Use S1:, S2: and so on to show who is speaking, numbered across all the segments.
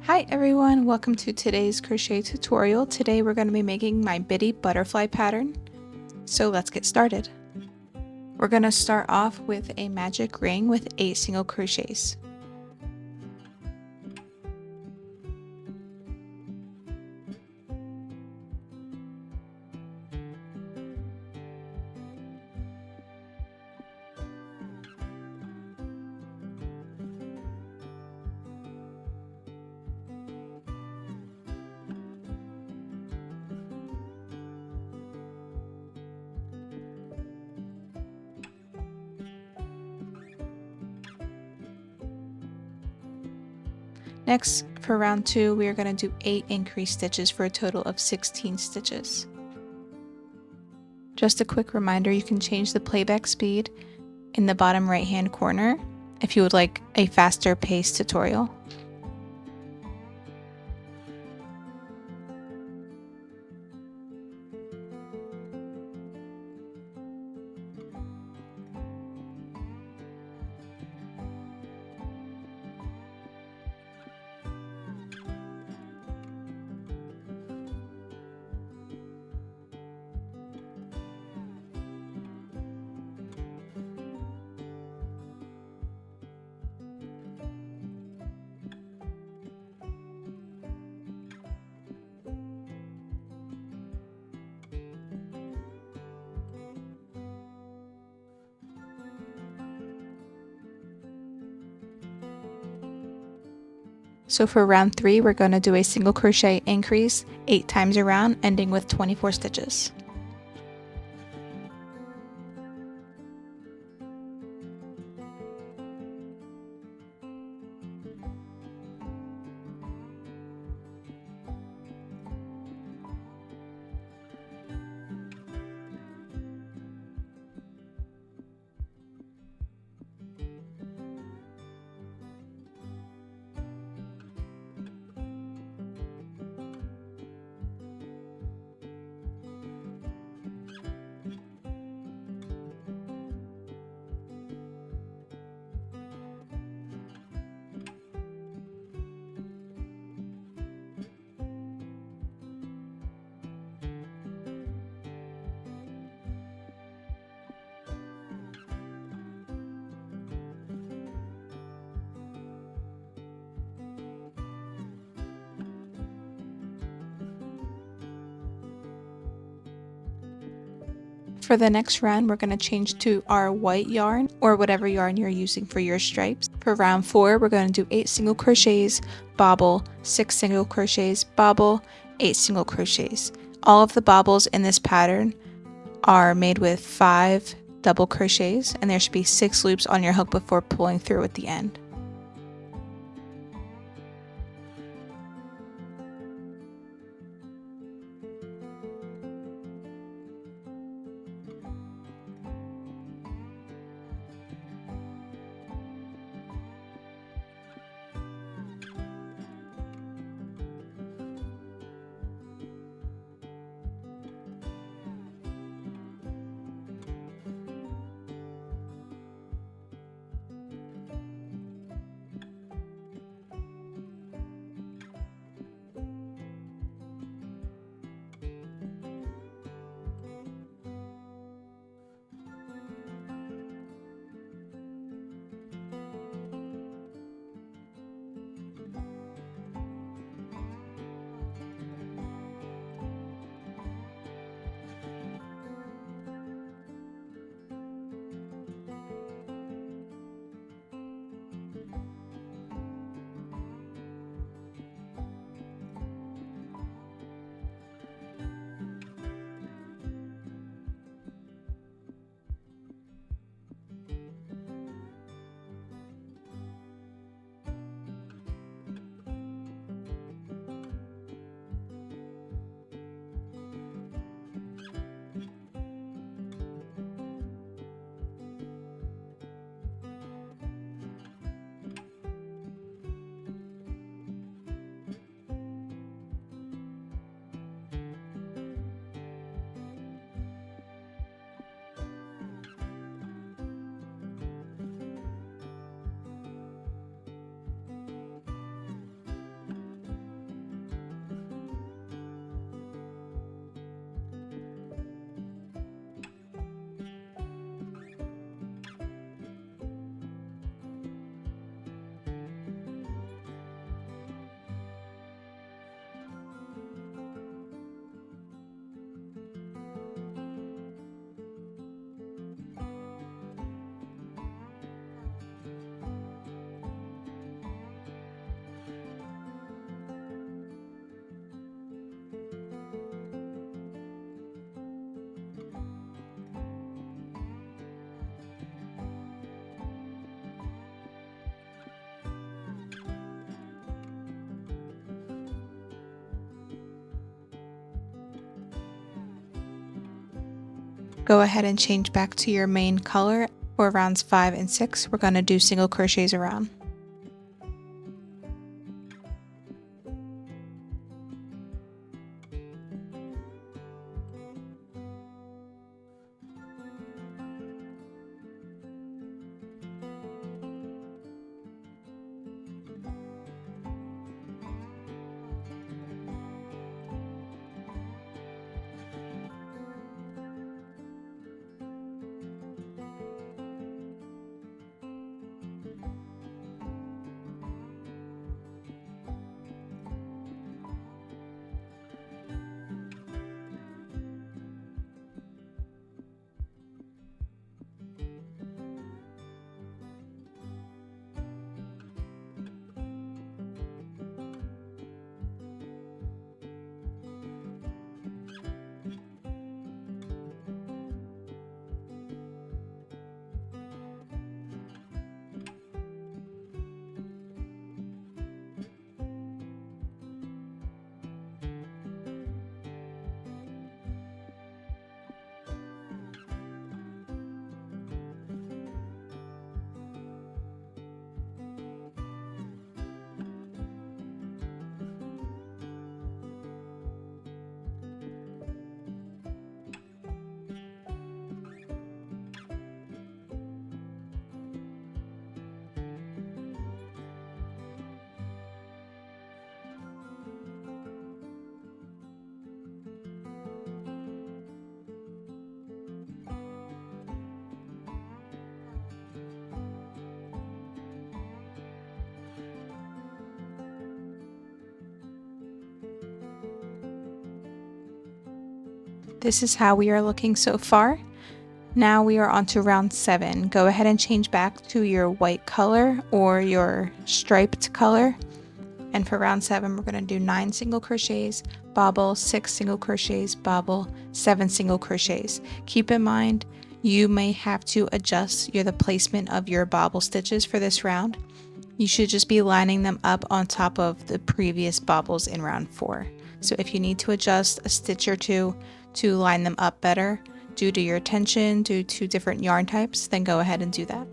S1: Hi everyone, welcome to today's crochet tutorial. Today we're going to be making my bitty butterfly pattern. So let's get started. We're going to start off with a magic ring with 8 single crochets. Next, for round 2, we are going to do 8 increase stitches for a total of 16 stitches. Just a quick reminder, you can change the playback speed in the bottom right hand corner if you would like a faster paced tutorial. So for round 3, we're going to do a single crochet increase 8 times around, ending with 24 stitches. For the next round, we're going to change to our white yarn or whatever yarn you're using for your stripes. For round 4, we're going to do 8 single crochets, bobble, 6 single crochets, bobble, 8 single crochets. All of the bobbles in this pattern are made with 5 double crochets, and there should be 6 loops on your hook before pulling through at the end. Go ahead and change back to your main color. For rounds 5 and 6, we're going to do single crochets around. This is how we are looking so far. Now we are on to round 7. Go ahead and change back to your white color or your striped color. And for round 7, we're going to do 9 single crochets, bobble, 6 single crochets, bobble, 7 single crochets. Keep in mind, you may have to adjust the placement of your bobble stitches for this round. You should just be lining them up on top of the previous bobbles in round 4. So if you need to adjust a stitch or two to line them up better due to your tension, due to different yarn types, then go ahead and do that.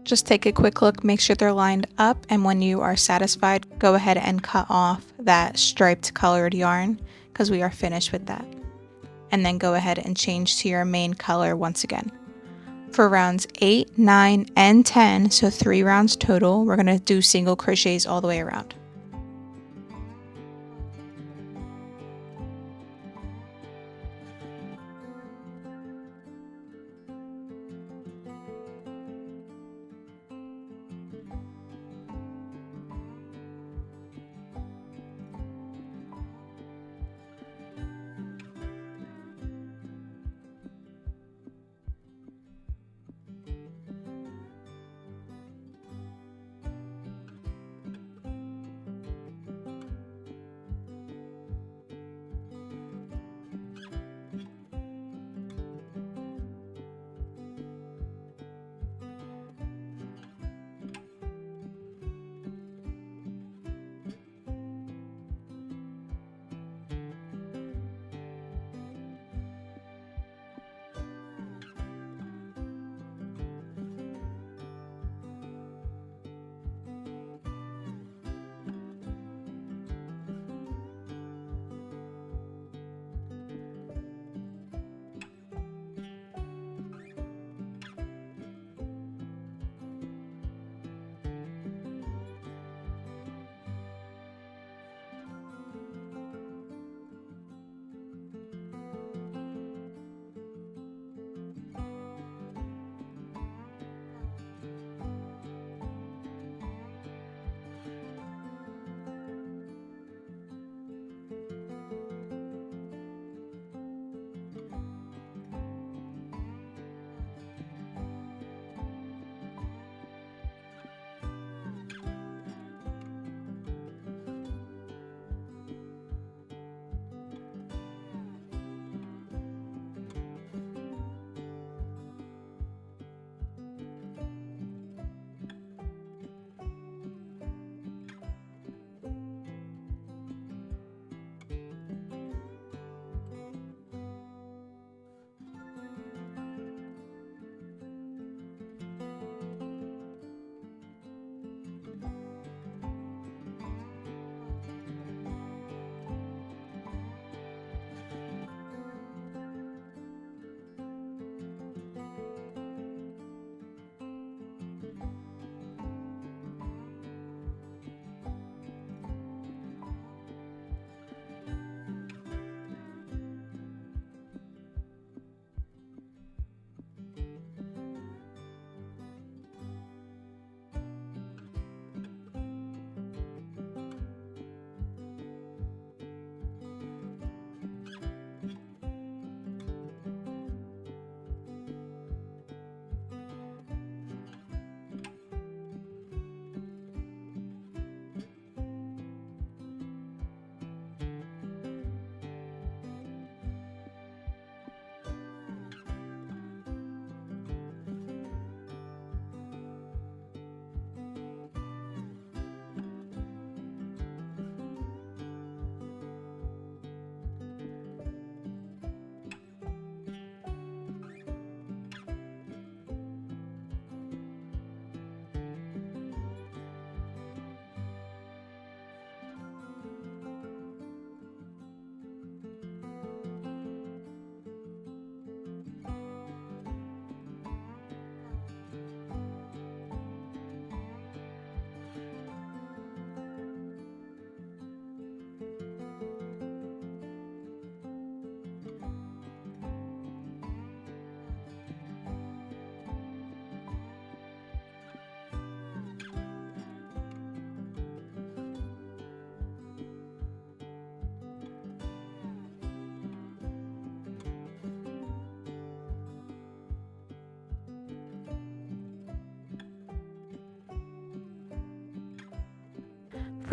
S1: Just take a quick look, make sure they're lined up, and when you are satisfied, go ahead and cut off that striped colored yarn because we are finished with that. And then go ahead and change to your main color once again. For rounds 8, 9, and 10, so 3 rounds total, we're going to do single crochets all the way around.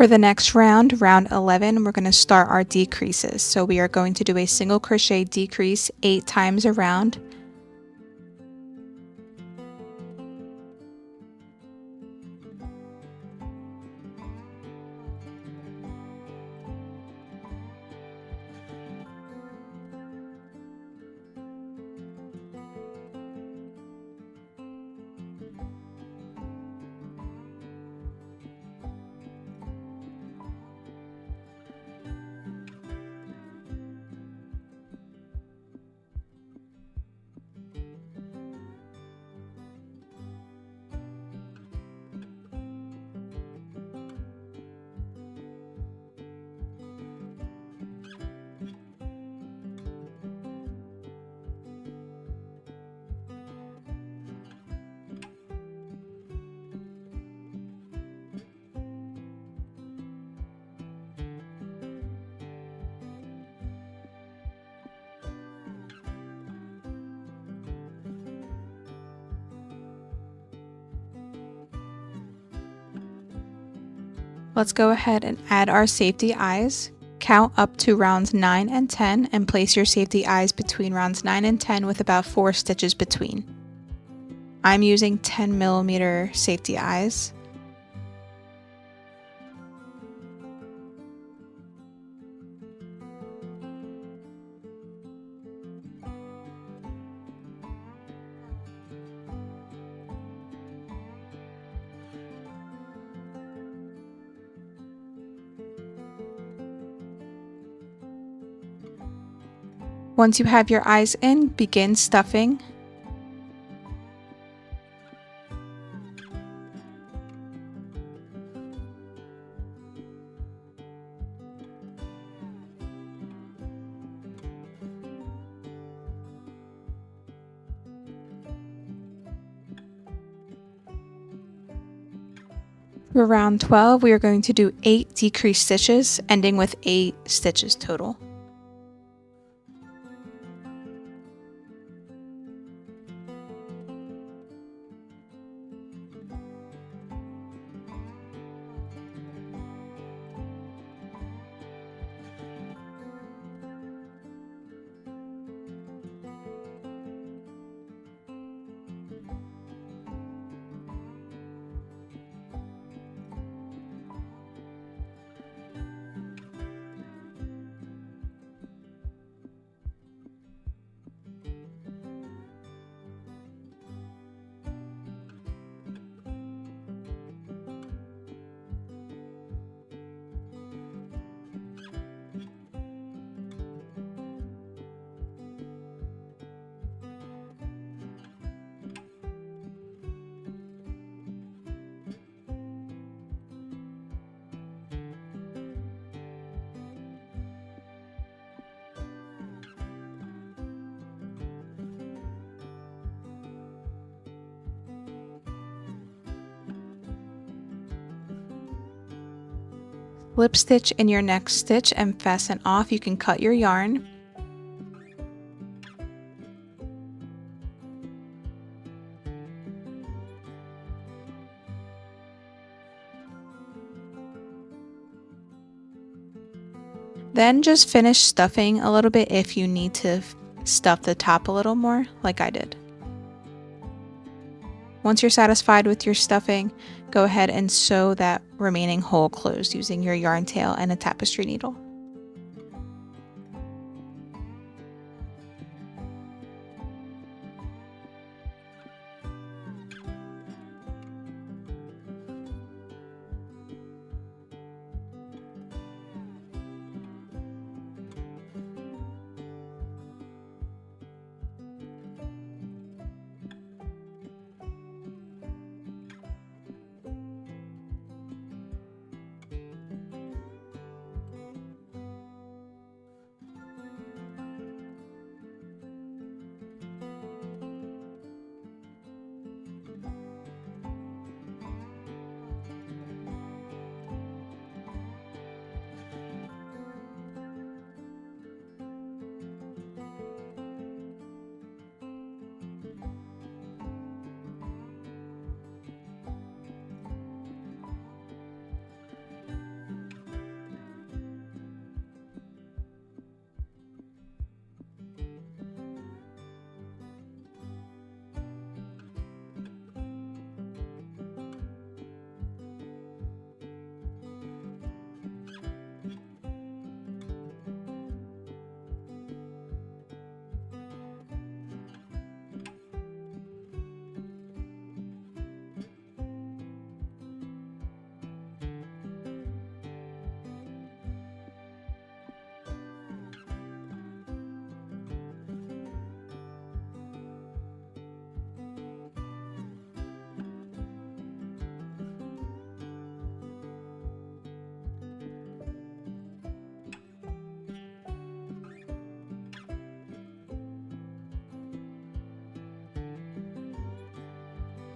S1: For the next round, round 11, we're going to start our decreases. So we are going to do a single crochet decrease 8 times around. Let's go ahead and add our safety eyes. Count up to rounds 9 and 10 and place your safety eyes between rounds 9 and 10 with about 4 stitches between. I'm using 10mm safety eyes. Once you have your eyes in, begin stuffing. For round 12, we are going to do 8 decreased stitches, ending with 8 stitches total. Slip stitch in your next stitch and fasten off. You can cut your yarn. Then just finish stuffing a little bit if you need to stuff the top a little more, like I did. Once you're satisfied with your stuffing, go ahead and sew that remaining hole closed using your yarn tail and a tapestry needle.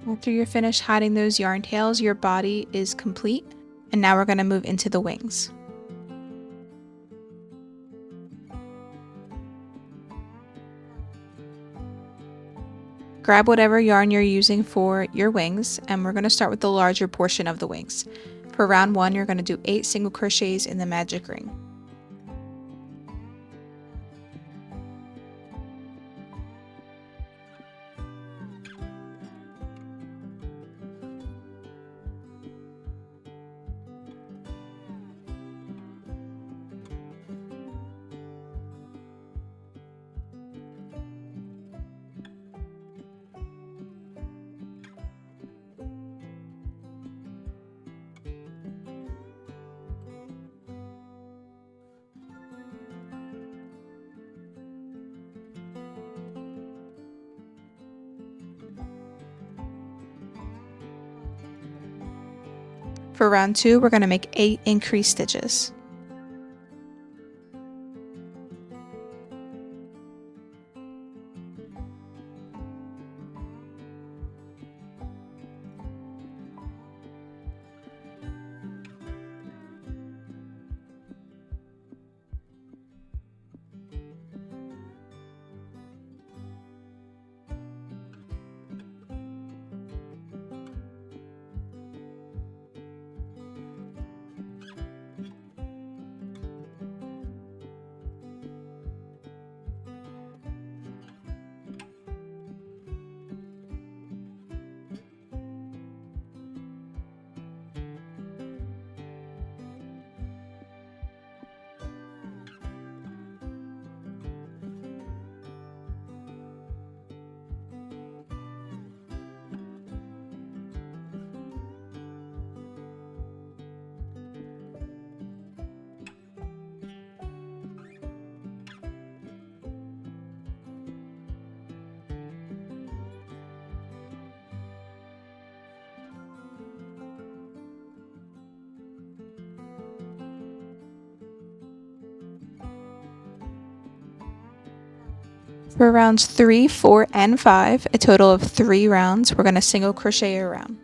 S1: After you're finished hiding those yarn tails, your body is complete. And now we're going to move into the wings. Grab whatever yarn you're using for your wings, and we're going to start with the larger portion of the wings. For round 1, you're going to do 8 single crochets in the magic ring. For round 2, we're going to make 8 increased stitches. For rounds 3, 4, and 5, a total of 3 rounds, we're going to single crochet around.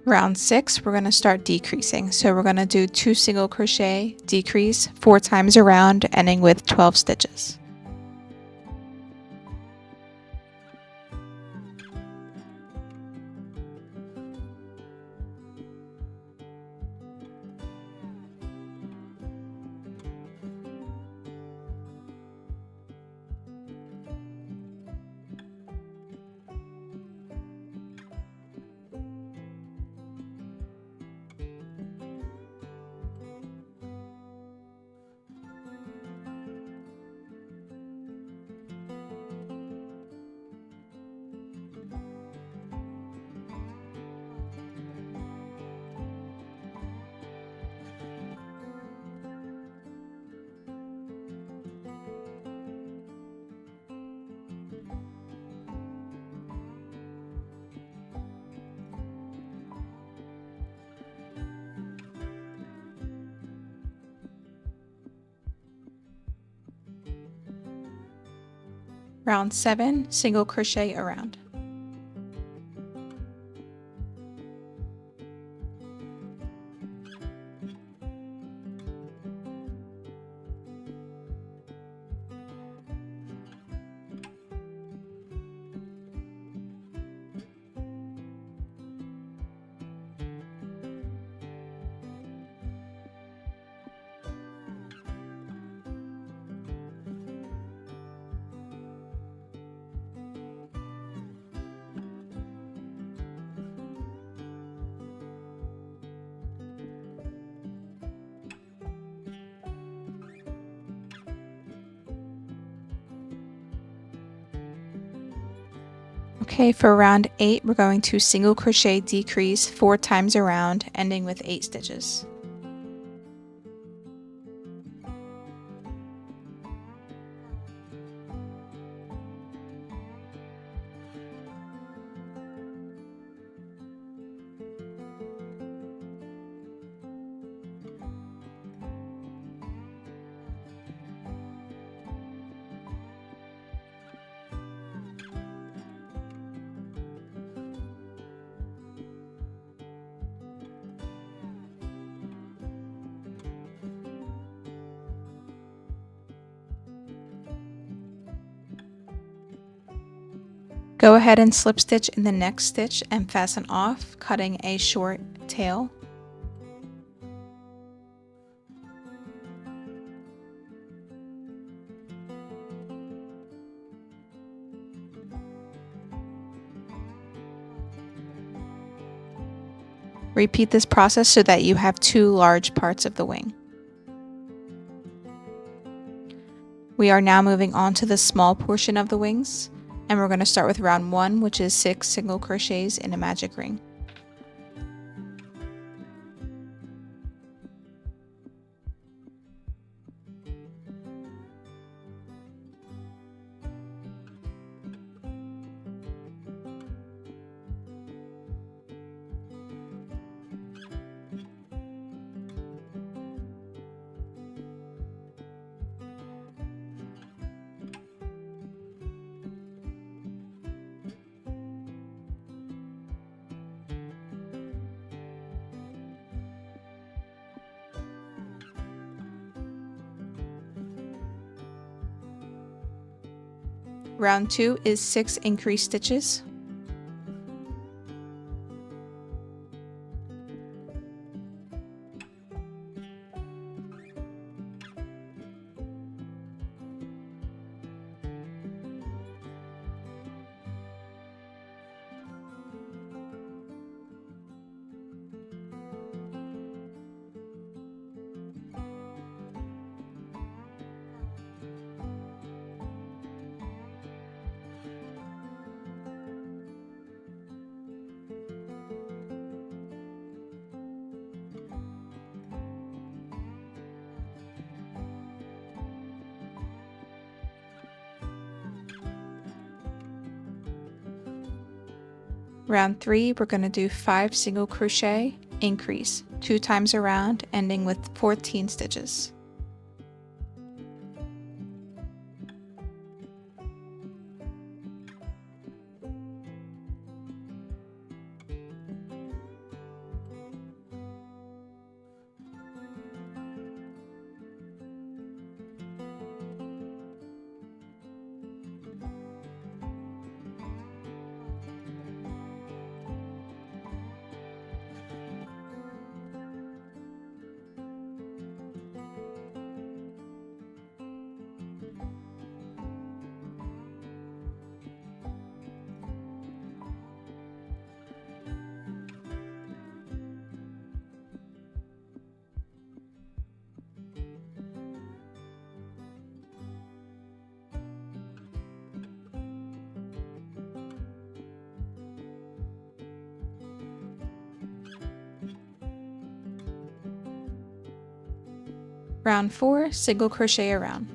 S1: Round 6, we're going to start decreasing. So we're going to do 2 single crochet, decrease 4 times around, ending with 12 stitches. Round 7, single crochet around. Okay, for round 8, we're going to single crochet decrease 4 times around, ending with 8 stitches. Go ahead and slip stitch in the next stitch and fasten off, cutting a short tail. Repeat this process so that you have 2 large parts of the wing. We are now moving on to the small portion of the wings, and we're going to start with round 1, which is 6 single crochets in a magic ring. Round 2 is 6 increased stitches. Round 3, we're going to do 5 single crochet, increase 2 times around, ending with 14 stitches. Round 4, single crochet around.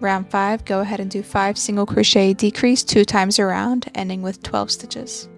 S1: Round 5, go ahead and do 5 single crochet decrease 2 times around, ending with 12 stitches.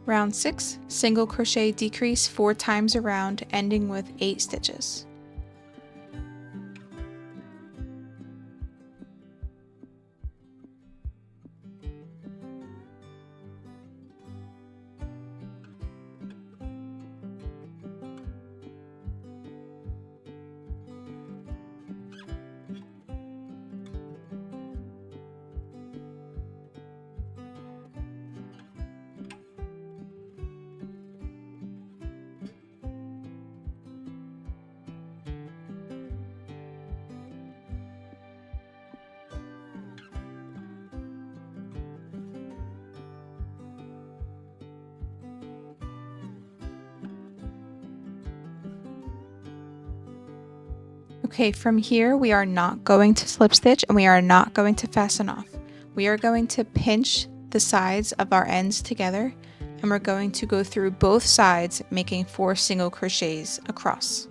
S1: Round 6, single crochet decrease 4 times around, ending with 8 stitches. Okay, from here we are not going to slip stitch and we are not going to fasten off. We are going to pinch the sides of our ends together and we're going to go through both sides, making 4 single crochets across.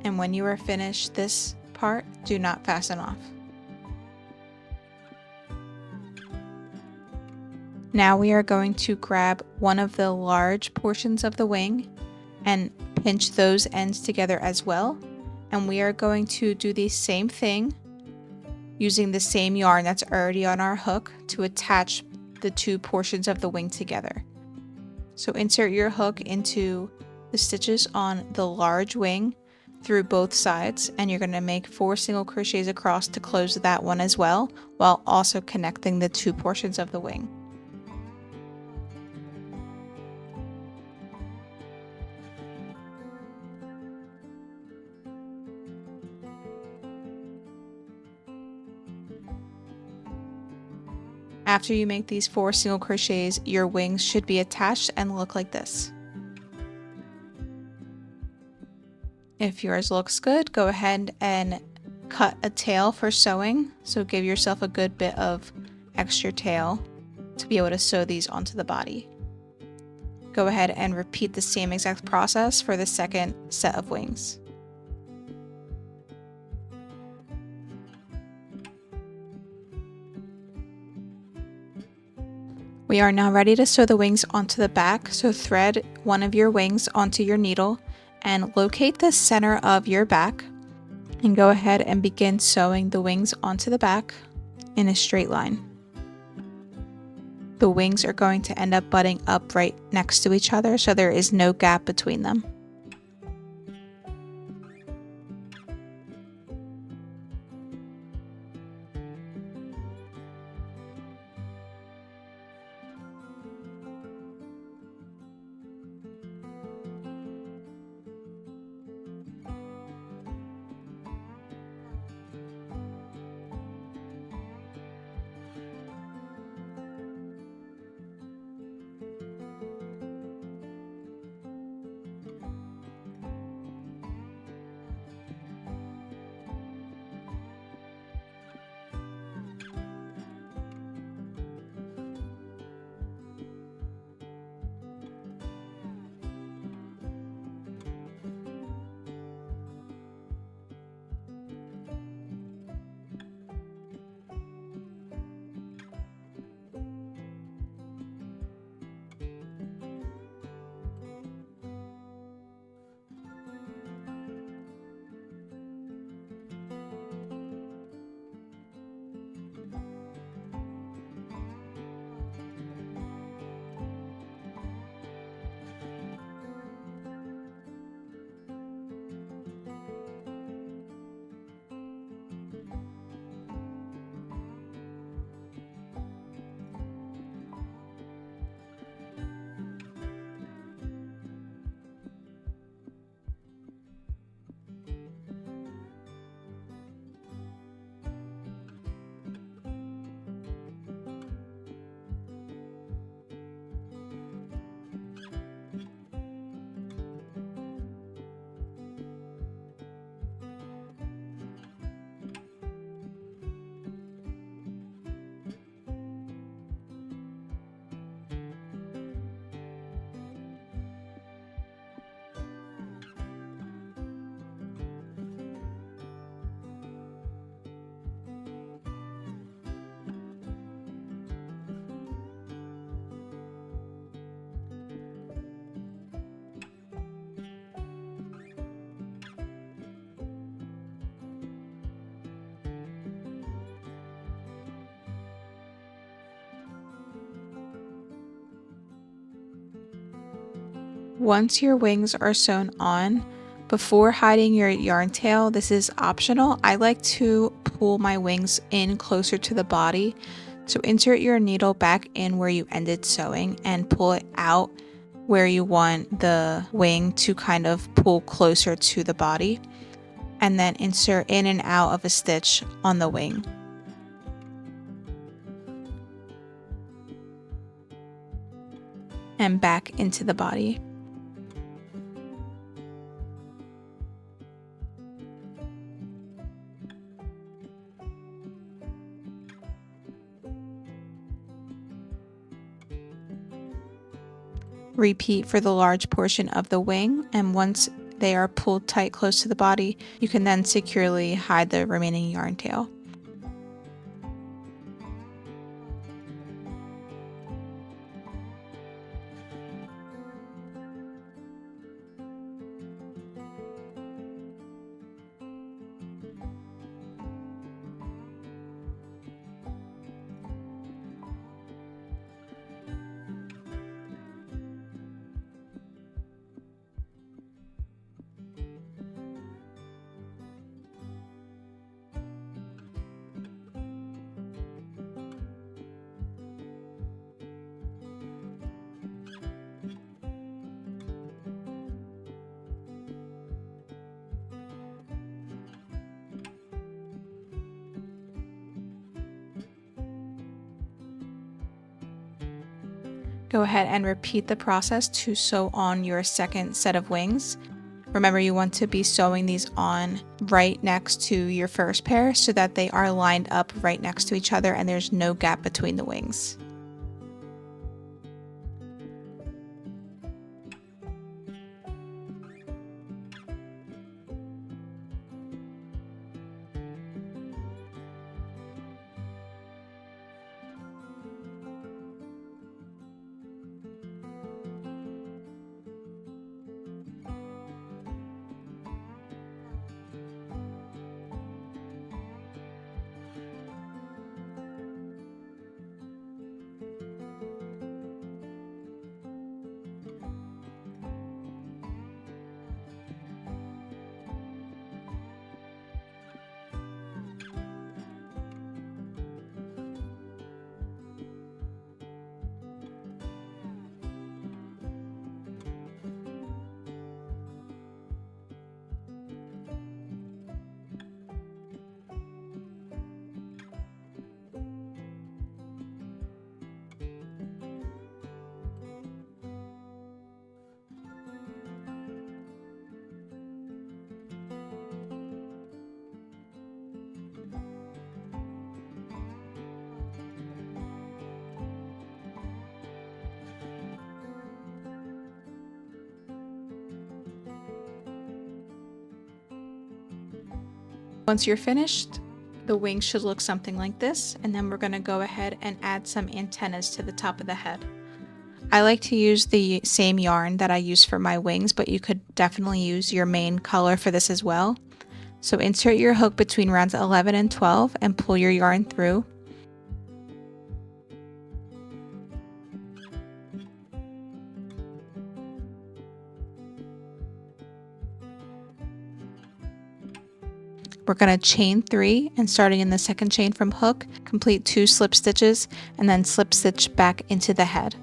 S1: And when you are finished this part, do not fasten off. Now we are going to grab one of the large portions of the wing and pinch those ends together as well. And we are going to do the same thing using the same yarn that's already on our hook to attach the 2 portions of the wing together. So insert your hook into the stitches on the large wing through both sides, and you're going to make 4 single crochets across to close that one as well, while also connecting the 2 portions of the wing. After you make these 4 single crochets, your wings should be attached and look like this. If yours looks good, go ahead and cut a tail for sewing. So give yourself a good bit of extra tail to be able to sew these onto the body. Go ahead and repeat the same exact process for the second set of wings. We are now ready to sew the wings onto the back, so thread one of your wings onto your needle and locate the center of your back and go ahead and begin sewing the wings onto the back in a straight line. The wings are going to end up butting up right next to each other, so there is no gap between them. Once your wings are sewn on, before hiding your yarn tail, this is optional, I like to pull my wings in closer to the body. So insert your needle back in where you ended sewing and pull it out where you want the wing to kind of pull closer to the body. And then insert in and out of a stitch on the wing. And back into the body. Repeat for the large portion of the wing, and once they are pulled tight close to the body, you can then securely hide the remaining yarn tail. Go ahead and repeat the process to sew on your second set of wings. Remember, you want to be sewing these on right next to your first pair so that they are lined up right next to each other and there's no gap between the wings. Once you're finished, the wings should look something like this, and then we're going to go ahead and add some antennas to the top of the head. I like to use the same yarn that I use for my wings, but you could definitely use your main color for this as well. So insert your hook between rounds 11 and 12 and pull your yarn through. We're going to chain 3, and starting in the second chain from hook, complete 2 slip stitches and then slip stitch back into the head.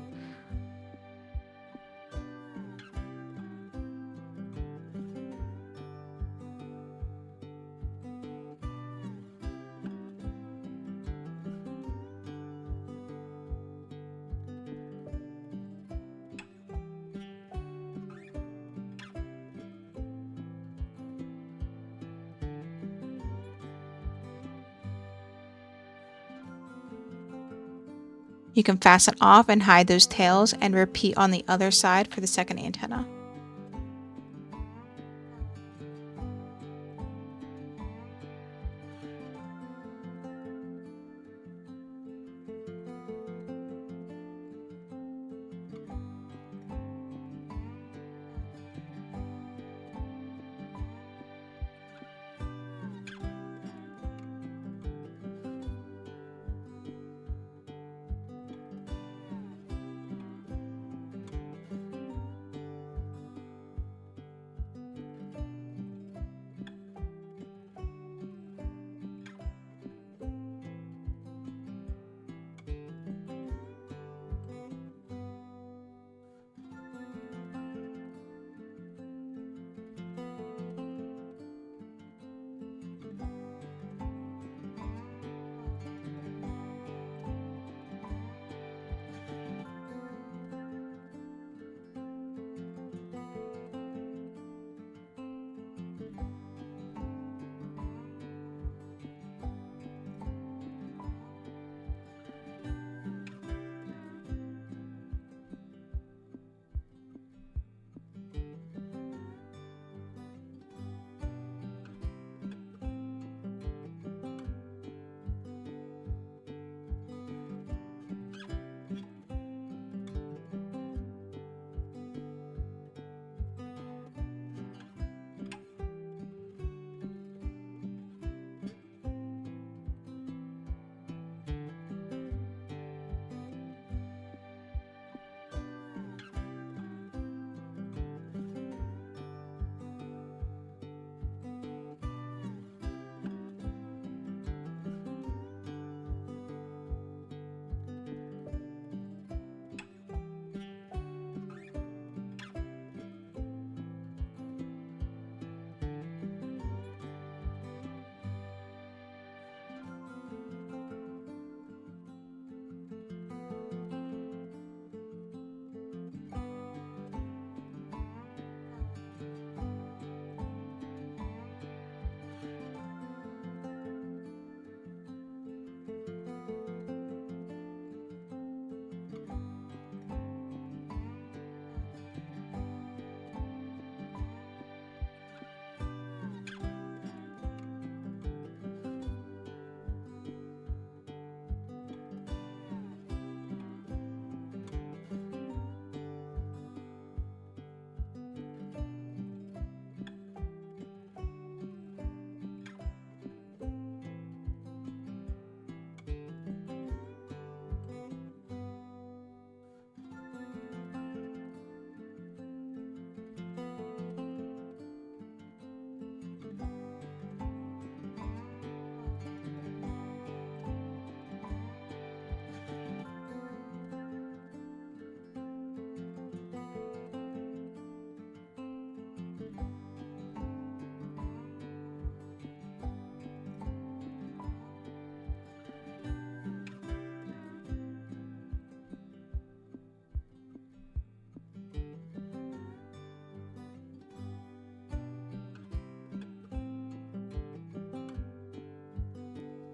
S1: You can fasten off and hide those tails and repeat on the other side for the second antenna.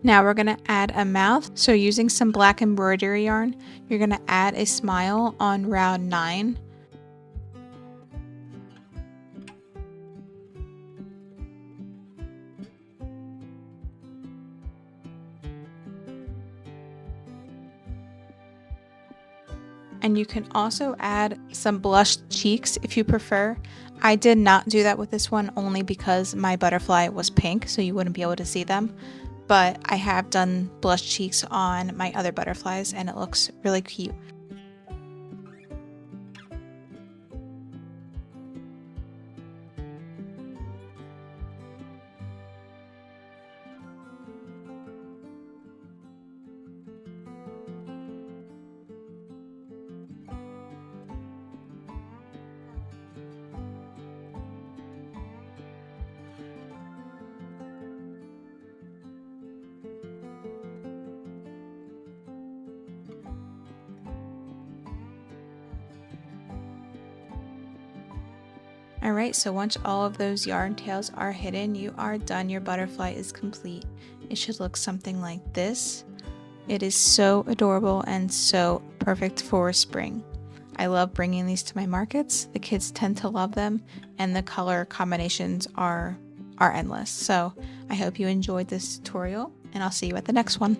S1: Now we're going to add a mouth. So using some black embroidery yarn, you're going to add a smile on round 9. And you can also add some blushed cheeks if you prefer. I did not do that with this one only because my butterfly was pink, so you wouldn't be able to see them. But I have done blush cheeks on my other butterflies and it looks really cute. Alright, so once all of those yarn tails are hidden, you are done. Your butterfly is complete. It should look something like this. It is so adorable and so perfect for spring. I love bringing these to my markets. The kids tend to love them and the color combinations are endless. So I hope you enjoyed this tutorial and I'll see you at the next one.